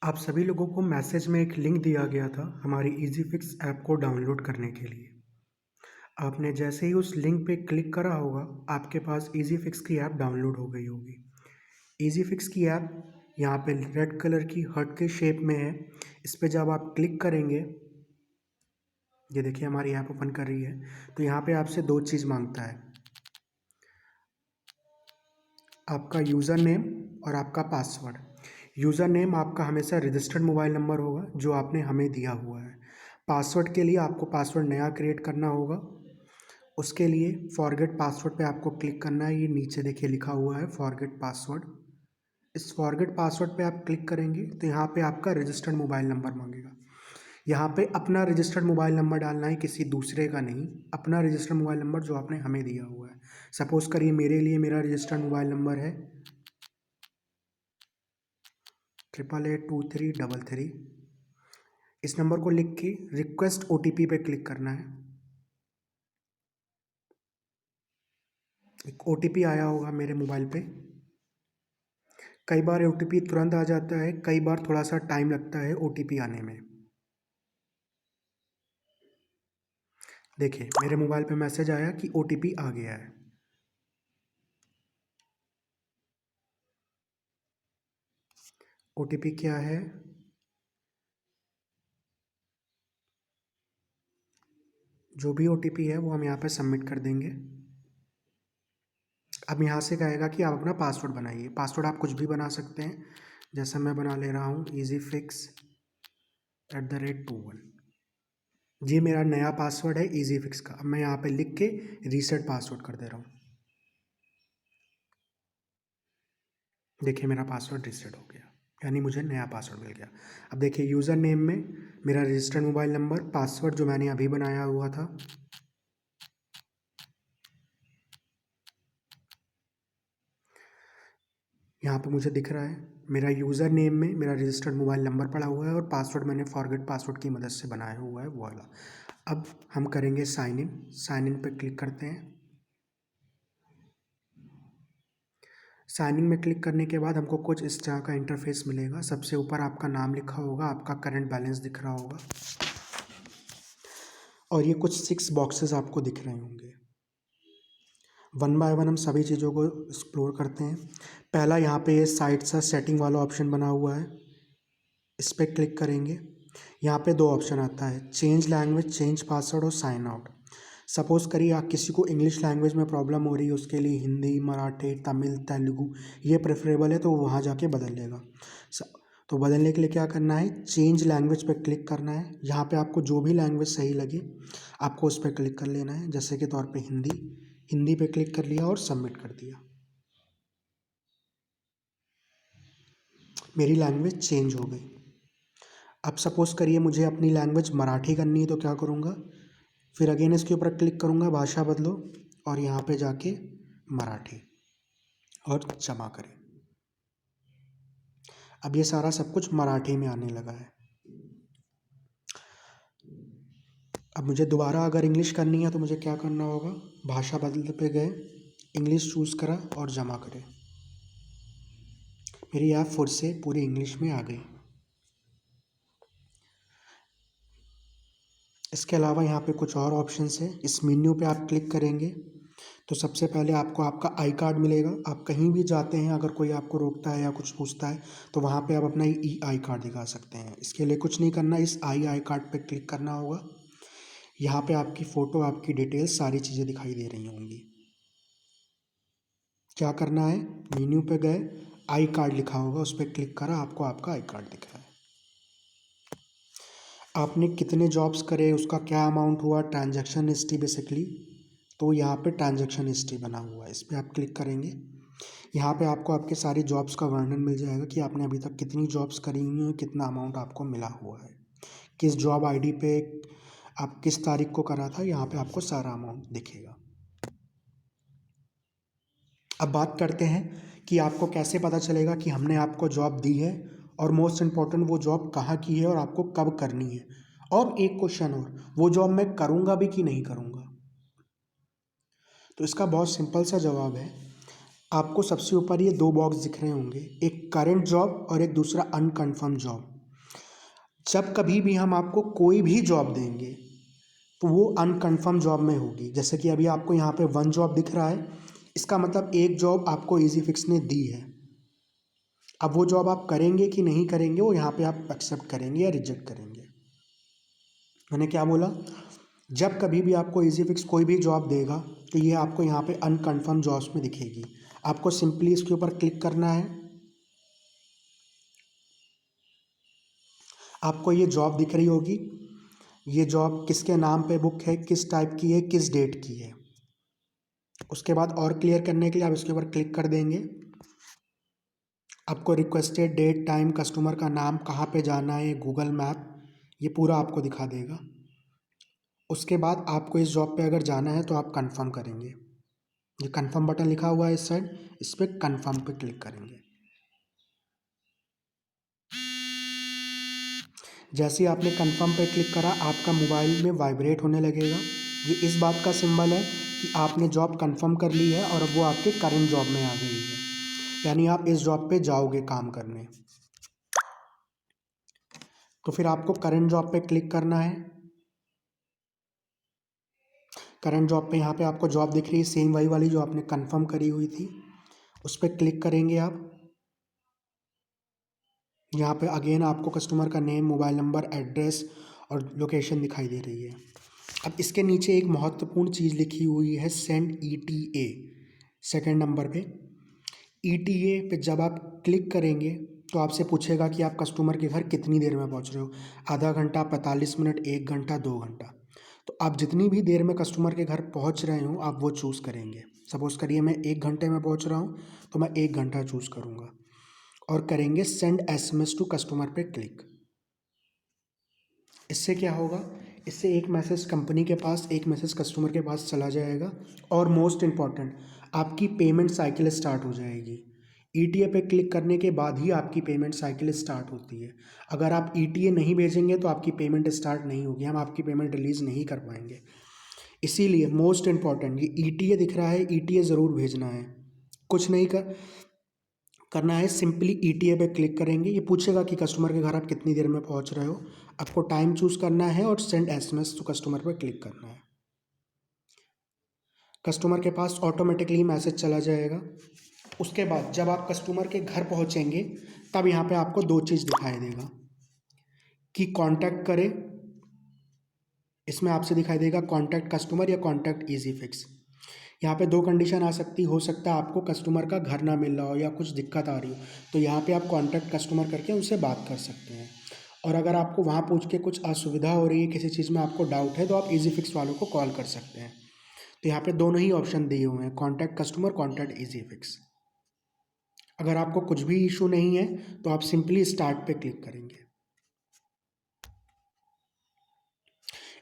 आप सभी लोगों को मैसेज में एक लिंक दिया गया था हमारी इजी फिक्स ऐप को डाउनलोड करने के लिए। आपने जैसे ही उस लिंक पे क्लिक करा होगा, आपके पास इजी फिक्स की ऐप डाउनलोड हो गई होगी। इजी फिक्स की ऐप यहाँ पे रेड कलर की हार्ट के शेप में है। इस पे जब आप क्लिक करेंगे, ये देखिए हमारी ऐप ओपन कर रही है, तो यहाँ पे आपसे दो चीज़ मांगता है, आपका यूज़र नेम और आपका पासवर्ड। यूज़र नेम आपका हमेशा रजिस्टर्ड मोबाइल नंबर होगा जो आपने हमें दिया हुआ है। पासवर्ड के लिए आपको पासवर्ड नया क्रिएट करना होगा। उसके लिए फॉरगेट पासवर्ड पे आपको क्लिक करना है। ये नीचे देखिए लिखा हुआ है फॉरगेट पासवर्ड। इस फॉरगेट पासवर्ड पे आप क्लिक करेंगे तो यहाँ पे आपका रजिस्टर्ड मोबाइल नंबर मांगेगा। यहाँ पे अपना रजिस्टर्ड मोबाइल नंबर डालना है, किसी दूसरे का नहीं। अपना रजिस्टर्ड मोबाइल नंबर जो आपने हमें दिया हुआ है। सपोज करिए मेरे लिए मेरा रजिस्टर्ड मोबाइल नंबर है 88823333। इस नंबर को लिख के रिक्वेस्ट ओटीपी पे क्लिक करना है। एक ओटीपी आया होगा मेरे मोबाइल पे। कई बार ओटीपी तुरंत आ जाता है, कई बार थोड़ा सा टाइम लगता है ओटीपी आने में। देखिए मेरे मोबाइल पे मैसेज आया कि ओटीपी आ गया है। ओटीपी क्या है? जो भी ओटीपी है वो हम यहाँ पे सबमिट कर देंगे। अब यहाँ से कहेगा कि आप अपना पासवर्ड बनाइए। पासवर्ड आप कुछ भी बना सकते हैं, जैसा मैं बना ले रहा हूँ easyfix@21। ये मेरा नया पासवर्ड है इजी फिक्स का। अब मैं यहाँ पे लिख के रीसेट पासवर्ड कर दे रहा हूँ। देखिए मेरा पासवर्ड रीसेट हो गया, यानी मुझे नया पासवर्ड मिल गया। अब देखिए यूज़र नेम में मेरा रजिस्टर्ड मोबाइल नंबर, पासवर्ड जो मैंने अभी बनाया हुआ था, यहाँ पे मुझे दिख रहा है। मेरा यूज़र नेम में मेरा रजिस्टर्ड मोबाइल नंबर पड़ा हुआ है और पासवर्ड मैंने फॉरगेट पासवर्ड की मदद से बनाया हुआ है वो वाला। अब हम करेंगे साइन इन। साइन इन पे क्लिक करते हैं। साइन इन में क्लिक करने के बाद हमको कुछ इस तरह का इंटरफेस मिलेगा। सबसे ऊपर आपका नाम लिखा होगा, आपका करंट बैलेंस दिख रहा होगा और ये कुछ 6 बॉक्सेस आपको दिख रहे होंगे। वन बाय वन हम सभी चीज़ों को एक्सप्लोर करते हैं। पहला यहाँ पे ये साइड सा सेटिंग वाला ऑप्शन बना हुआ है, इस पर क्लिक करेंगे। यहाँ पे दो ऑप्शन आता है, चेंज लैंग्वेज, चेंज पासवर्ड और साइन आउट। सपोज़ करिए आप किसी को इंग्लिश लैंग्वेज में प्रॉब्लम हो रही है, उसके लिए हिंदी, मराठी, तमिल, तेलुगु ये प्रेफरेबल है, तो वो वहाँ जाके बदल लेगा। तो बदलने के लिए क्या करना है, चेंज लैंग्वेज पे क्लिक करना है। यहाँ पे आपको जो भी लैंग्वेज सही लगे आपको उस पर क्लिक कर लेना है। जैसे के तौर पे हिंदी, हिंदी पे क्लिक कर लिया और सबमिट कर दिया। मेरी लैंग्वेज चेंज हो गई। अब सपोज़ करिए मुझे अपनी लैंग्वेज मराठी करनी है, तो क्या करूँगा, फिर अगेन इसके ऊपर क्लिक करूँगा, भाषा बदलो और यहाँ पे जाके मराठी और जमा करें। अब ये सारा सब कुछ मराठी में आने लगा है। अब मुझे दोबारा अगर इंग्लिश करनी है तो मुझे क्या करना होगा, भाषा बदल पे गए, इंग्लिश चूज़ करा और जमा करें। मेरी ऐप फिर से पूरी इंग्लिश में आ गई। इसके अलावा यहाँ पे कुछ और ऑप्शंस हैं। इस मेन्यू पे आप क्लिक करेंगे तो सबसे पहले आपको आपका आई कार्ड मिलेगा। आप कहीं भी जाते हैं, अगर कोई आपको रोकता है या कुछ पूछता है तो वहाँ पे आप अपना ई आई कार्ड दिखा सकते हैं। इसके लिए कुछ नहीं करना, इस आई कार्ड पे क्लिक करना होगा। यहाँ पे आपकी फ़ोटो, आपकी डिटेल्स, सारी चीज़ें दिखाई दे रही होंगी। क्या करना है, मेन्यू पे गए, आई कार्ड लिखा होगा उस पर क्लिक करा, आपको आपका आई कार्ड दिख रहा है। आपने कितने जॉब्स करे, उसका क्या अमाउंट हुआ, ट्रांजैक्शन हिस्ट्री बेसिकली, तो यहाँ पे ट्रांजैक्शन हिस्ट्री बना हुआ है, इस पर आप क्लिक करेंगे। यहाँ पे आपको आपके सारी जॉब्स का वर्णन मिल जाएगा कि आपने अभी तक कितनी जॉब्स करी हुई हैं, कितना अमाउंट आपको मिला हुआ है, किस जॉब आईडी पे आप किस तारीख को करा था, यहाँ पे आपको सारा अमाउंट दिखेगा। अब बात करते हैं कि आपको कैसे पता चलेगा कि हमने आपको जॉब दी है, और मोस्ट इम्पॉर्टेंट वो जॉब कहाँ की है और आपको कब करनी है। और एक क्वेश्चन और, वो जॉब मैं करूँगा भी कि नहीं करूँगा। तो इसका बहुत सिंपल सा जवाब है, आपको सबसे ऊपर ये दो बॉक्स दिख रहे होंगे, एक करंट जॉब और एक दूसरा अनकन्फर्म जॉब। जब कभी भी हम आपको कोई भी जॉब देंगे तो वो अनकन्फर्म जॉब में होगी। जैसे कि अभी आपको यहाँ पे वन जॉब दिख रहा है, इसका मतलब एक जॉब आपको इजी फिक्स ने दी है। अब वो जॉब आप करेंगे कि नहीं करेंगे, वो यहाँ पे आप एक्सेप्ट करेंगे या रिजेक्ट करेंगे। मैंने क्या बोला, जब कभी भी आपको इजी फिक्स कोई भी जॉब देगा तो ये आपको यहाँ पे अनकन्फर्म जॉब्स में दिखेगी। आपको सिंपली इसके ऊपर क्लिक करना है। आपको ये जॉब दिख रही होगी, ये जॉब किसके नाम पे बुक है, किस टाइप की है, किस डेट की है। उसके बाद और क्लियर करने के लिए आप इसके ऊपर क्लिक कर देंगे। आपको रिक्वेस्टेड डेट, टाइम, कस्टमर का नाम, कहाँ पे जाना है, गूगल मैप, ये पूरा आपको दिखा देगा। उसके बाद आपको इस जॉब पे अगर जाना है तो आप कंफर्म करेंगे। ये कंफर्म बटन लिखा हुआ है इस साइड, इस पर कंफर्म पे क्लिक करेंगे। जैसे ही आपने कंफर्म पे क्लिक करा, आपका मोबाइल में वाइब्रेट होने लगेगा। ये इस बात का सिंबल है कि आपने जॉब कंफर्म कर ली है और अब वो आपके करंट जॉब में आ गई है, यानी आप इस जॉब पे जाओगे काम करने। तो फिर आपको करंट जॉब पे क्लिक करना है। करंट जॉब पे यहाँ पे आपको जॉब दिख रही है, सेम वही वाली जो आपने कंफर्म करी हुई थी, उस पर क्लिक करेंगे आप। यहाँ पे अगेन आपको कस्टमर का नेम, मोबाइल नंबर, एड्रेस और लोकेशन दिखाई दे रही है। अब इसके नीचे एक महत्वपूर्ण चीज़ लिखी हुई है, सेंड ETA, सेकंड नंबर पे। ETA पे जब आप क्लिक करेंगे तो आपसे पूछेगा कि आप कस्टमर के घर कितनी देर में पहुंच रहे हो, आधा घंटा, 45 मिनट, 1 घंटा, 2 घंटा। तो आप जितनी भी देर में कस्टमर के घर पहुंच रहे हो आप वो चूज़ करेंगे। सपोज़ करिए मैं 1 घंटे में पहुंच रहा हूँ तो मैं 1 घंटा चूज़ करूँगा और करेंगे सेंड SMS टू कस्टमर पे क्लिक। इससे क्या होगा, इससे एक मैसेज कंपनी के पास, एक मैसेज कस्टमर के पास चला जाएगा और मोस्ट इम्पॉर्टेंट, आपकी पेमेंट साइकिल स्टार्ट हो जाएगी। ETA पे क्लिक करने के बाद ही आपकी पेमेंट साइकिल स्टार्ट होती है। अगर आप ETA नहीं भेजेंगे तो आपकी पेमेंट स्टार्ट नहीं होगी, हम आपकी पेमेंट रिलीज़ नहीं कर पाएंगे। इसीलिए मोस्ट इम्पॉर्टेंट, ये ETA दिख रहा है, ETA ज़रूर भेजना है। कुछ नहीं करना है, सिंपली ETA पे क्लिक करेंगे। ये पूछेगा कि कस्टमर के घर आप कितनी देर में पहुंच रहे हो, आपको टाइम चूज़ करना है और सेंड SMS टू कस्टमर पर क्लिक करना है। कस्टमर के पास ऑटोमेटिकली मैसेज चला जाएगा। उसके बाद जब आप कस्टमर के घर पहुंचेंगे तब यहाँ पे आपको दो चीज़ दिखाई देगा कि कांटेक्ट करें। इसमें आपसे दिखाई देगा कांटेक्ट कस्टमर या कांटेक्ट इजी फिक्स। यहाँ पे दो कंडीशन आ सकती, हो सकता है आपको कस्टमर का घर ना मिल रहा हो या कुछ दिक्कत आ रही हो, तो यहाँ पे आप कांटेक्ट कस्टमर करके उनसे बात कर सकते हैं। और अगर आपको वहाँ पूछ के कुछ असुविधा हो रही है, किसी चीज़ में आपको डाउट है, तो आप इजी फिक्स वालों को कॉल कर सकते हैं। तो यहाँ पे दोनों ही ऑप्शन दिए हुए हैं, contact customer, contact easy fix. अगर आपको कुछ भी इशू नहीं है तो आप सिंपली स्टार्ट पे क्लिक करेंगे।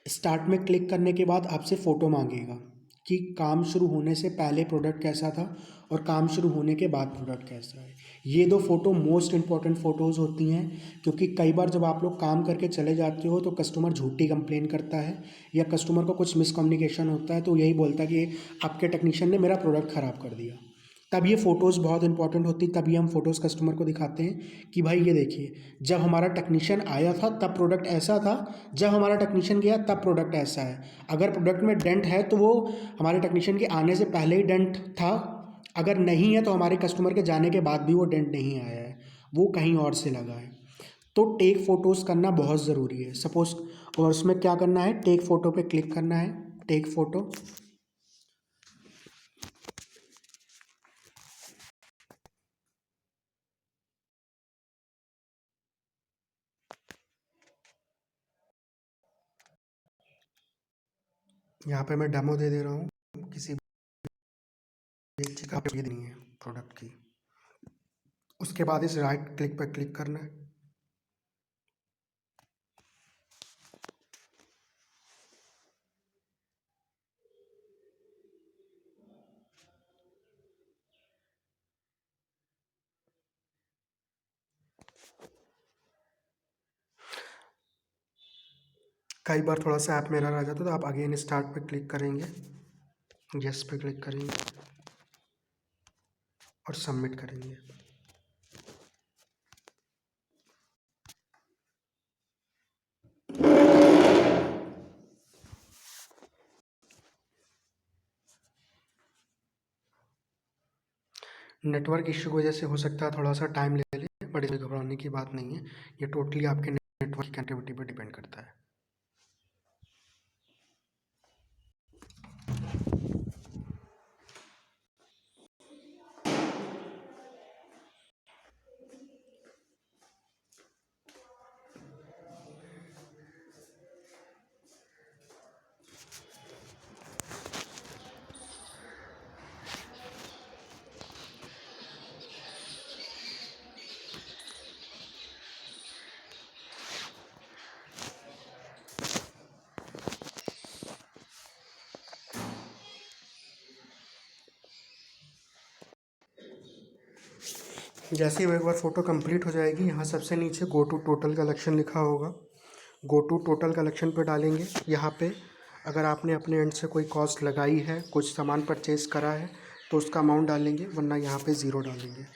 स्टार्ट में क्लिक करने के बाद आपसे फ़ोटो मांगेगा कि काम शुरू होने से पहले प्रोडक्ट कैसा था और काम शुरू होने के बाद प्रोडक्ट कैसा है। ये दो फ़ोटो मोस्ट इंपॉर्टेंट फ़ोटोज़ होती हैं, क्योंकि कई बार जब आप लोग काम करके चले जाते हो तो कस्टमर झूठी कंप्लेन करता है या कस्टमर को कुछ मिसकम्युनिकेशन होता है, तो यही बोलता है कि आपके टेक्नीशियन ने मेरा प्रोडक्ट ख़राब कर दिया। तब ये फ़ोटोज़ बहुत इंपॉर्टेंट होती, तभी हम फ़ोटोज़ कस्टमर को दिखाते हैं कि भाई ये देखिए, जब हमारा टेक्नीशियन आया था तब प्रोडक्ट ऐसा था, जब हमारा टेक्नीशियन गया तब प्रोडक्ट ऐसा है। अगर प्रोडक्ट में डेंट है तो वो हमारे टेक्नीशियन के आने से पहले ही डेंट था, अगर नहीं है तो हमारे कस्टमर के जाने के बाद भी वो डेंट नहीं आया है, वो कहीं और से लगा है। तो टेक फ़ोटोज़ करना बहुत ज़रूरी है। सपोज़, और उसमें क्या करना है, टेक फ़ोटो पे क्लिक करना है, टेक फ़ोटो। यहाँ पे मैं डेमो दे रहा हूँ, किसी एक चीज़ का ये नहीं है प्रोडक्ट की। उसके बाद इस राइट क्लिक पर क्लिक करना है। कई बार थोड़ा सा ऐप में एरर आ जाता है तो आप अगेन स्टार्ट पे क्लिक करेंगे, यस पे क्लिक करेंगे। और सबमिट करेंगे। नेटवर्क इश्यू की वजह से हो सकता है थोड़ा सा टाइम ले ले, बट इसमें घबराने की बात नहीं है। ये टोटली आपके नेटवर्क कनेक्टिविटी पर डिपेंड करता है। जैसे ही एक बार फ़ोटो कंप्लीट हो जाएगी, यहाँ सबसे नीचे गो टू टोटल कलेक्शन लिखा होगा। गो टू टोटल कलेक्शन पे डालेंगे। यहाँ पे अगर आपने अपने एंड से कोई कॉस्ट लगाई है, कुछ सामान परचेज़ करा है, तो उसका अमाउंट डालेंगे, वरना यहाँ पे ज़ीरो डालेंगे।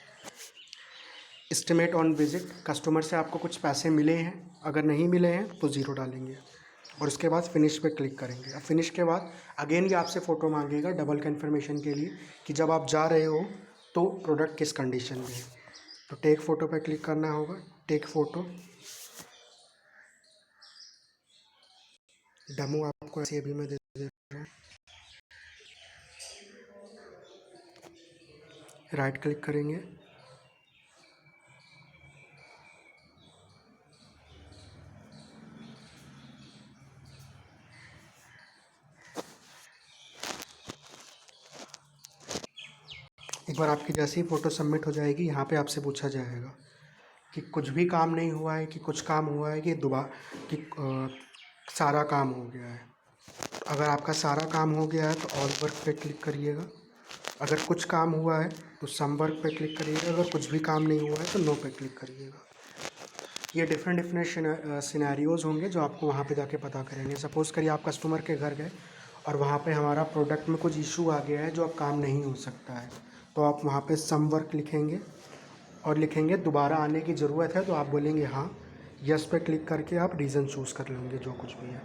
एस्टिमेट ऑन विजिट, कस्टमर से आपको कुछ पैसे मिले हैं, अगर नहीं मिले हैं तो ज़ीरो डालेंगे। और उसके बाद फिनिश पे क्लिक करेंगे। अब फिनिश के बाद अगेन ये आपसे फ़ोटो मांगेगा डबल कन्फर्मेशन के लिए कि जब आप जा रहे हो तो प्रोडक्ट किस कंडीशन में है। तो टेक फ़ोटो पे क्लिक करना होगा। टेक फ़ोटो, डेमो आपको ऐसे अभी मैं दे रहा हूँ। राइट क्लिक करेंगे। एक बार आपकी जैसे ही फ़ोटो सबमिट हो जाएगी, यहाँ पे आपसे पूछा जाएगा कि कुछ भी काम नहीं हुआ है, कि कुछ काम हुआ है, कि सारा काम हो गया है। तो अगर आपका सारा काम हो गया है तो ऑल वर्क पे क्लिक करिएगा। अगर कुछ काम हुआ है तो सम वर्क पे क्लिक करिएगा। अगर कुछ भी काम नहीं हुआ है तो नो पे क्लिक करिएगा। ये डिफरेंट सिनेरियोज़ होंगे जो आपको वहाँ पे जाके पता करेंगे। सपोज़ करिए आप कस्टमर के घर गए और वहाँ पे हमारा प्रोडक्ट में कुछ इशू आ गया है जो अब काम नहीं हो सकता है, तो आप वहाँ पे सम वर्क लिखेंगे और लिखेंगे दोबारा आने की ज़रूरत है, तो आप बोलेंगे हाँ। यस पे क्लिक करके आप रीज़न चूज़ कर लेंगे जो कुछ भी है।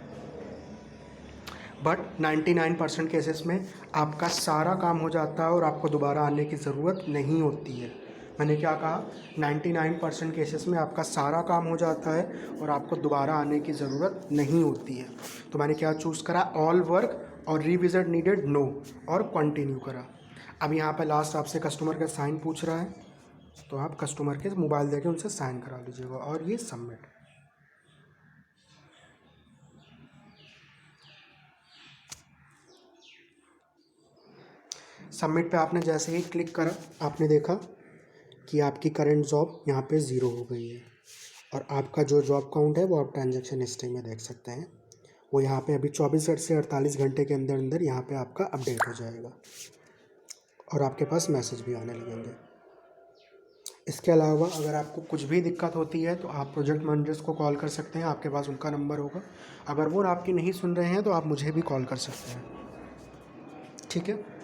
बट 99% केसेस में आपका सारा काम हो जाता है और आपको दोबारा आने की ज़रूरत नहीं होती है। मैंने क्या कहा, 99% केसेस में आपका सारा काम हो जाता है और आपको दोबारा आने की ज़रूरत नहीं होती है। तो मैंने क्या चूज़ करा, ऑल वर्क और रीविजिट नीडेड नो, और कंटिन्यू करा। अब यहाँ पे लास्ट आपसे कस्टमर का साइन पूछ रहा है, तो आप कस्टमर के मोबाइल देके उनसे साइन करा लीजिएगा और ये सबमिट। सबमिट पे आपने जैसे ही क्लिक करा, आपने देखा कि आपकी करंट जॉब यहाँ पे ज़ीरो हो गई है और आपका जो जॉब काउंट है वो आप ट्रांजैक्शन हिस्ट्री में देख सकते हैं। वो यहाँ पे अभी 24 से 48 घंटे के अंदर अंदर यहाँ पे आपका अपडेट हो जाएगा और आपके पास मैसेज भी आने लगेंगे। इसके अलावा अगर आपको कुछ भी दिक्कत होती है तो आप प्रोजेक्ट मैनेजर्स को कॉल कर सकते हैं, आपके पास उनका नंबर होगा। अगर वो आपकी नहीं सुन रहे हैं तो आप मुझे भी कॉल कर सकते हैं, ठीक है।